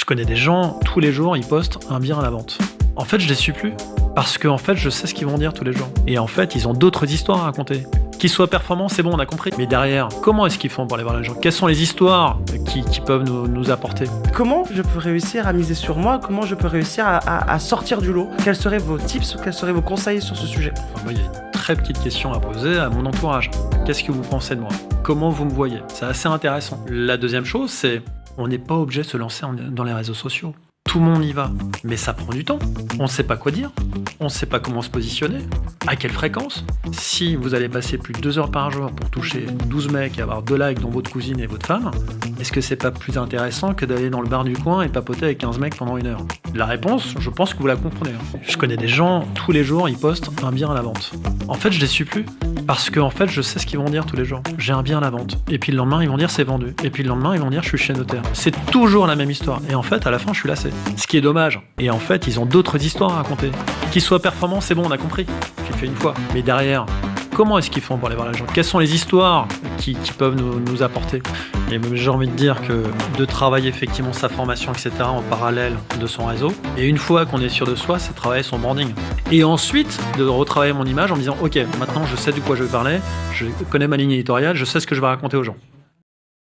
connais des gens, tous les jours, ils postent un bien à la vente. En fait, je les suis plus. Parce que, en fait, je sais ce qu'ils vont dire tous les jours. Et en fait, ils ont d'autres histoires à raconter. Qu'ils soient performants, c'est bon, on a compris. Mais derrière, comment est-ce qu'ils font pour aller voir les gens? Quelles sont les histoires qui peuvent nous apporter? Comment je peux réussir à miser sur moi? Comment je peux réussir à sortir du lot? Quels seraient vos tips? Quels seraient vos conseils sur ce sujet? Moi, il y a une très petite question à poser à mon entourage. Qu'est-ce que vous pensez de moi? Comment vous me voyez? C'est assez intéressant. La deuxième chose, c'est on n'est pas obligé de se lancer dans les réseaux sociaux. Tout le monde y va, mais ça prend du temps. On ne sait pas quoi dire, on ne sait pas comment se positionner, à quelle fréquence. Si vous allez passer plus de 2 heures par jour pour toucher 12 mecs et avoir 2 likes dont votre cousine et votre femme, est-ce que c'est pas plus intéressant que d'aller dans le bar du coin et papoter avec 15 mecs pendant 1 heure? La réponse, je pense que vous la comprenez. Je connais des gens, tous les jours, ils postent un bien à la vente. En fait, je les suis plus. Parce que, en fait, je sais ce qu'ils vont dire tous les jours. J'ai un bien à la vente. Et puis le lendemain, ils vont dire c'est vendu. Et puis le lendemain, ils vont dire je suis chez notaire. C'est toujours la même histoire. Et en fait, à la fin, je suis lassé. Ce qui est dommage. Et en fait, ils ont d'autres histoires à raconter. Qu'ils soient performants, c'est bon, on a compris. Tu le fais une fois. Mais derrière, comment est-ce qu'ils font pour aller voir les gens? Quelles sont les histoires qui peuvent nous apporter? Et j'ai envie de dire que de travailler effectivement sa formation, etc. en parallèle de son réseau. Et une fois qu'on est sûr de soi, c'est de travailler son branding. Et ensuite, de retravailler mon image en me disant ok, maintenant je sais de quoi je vais parler, je connais ma ligne éditoriale, je sais ce que je vais raconter aux gens.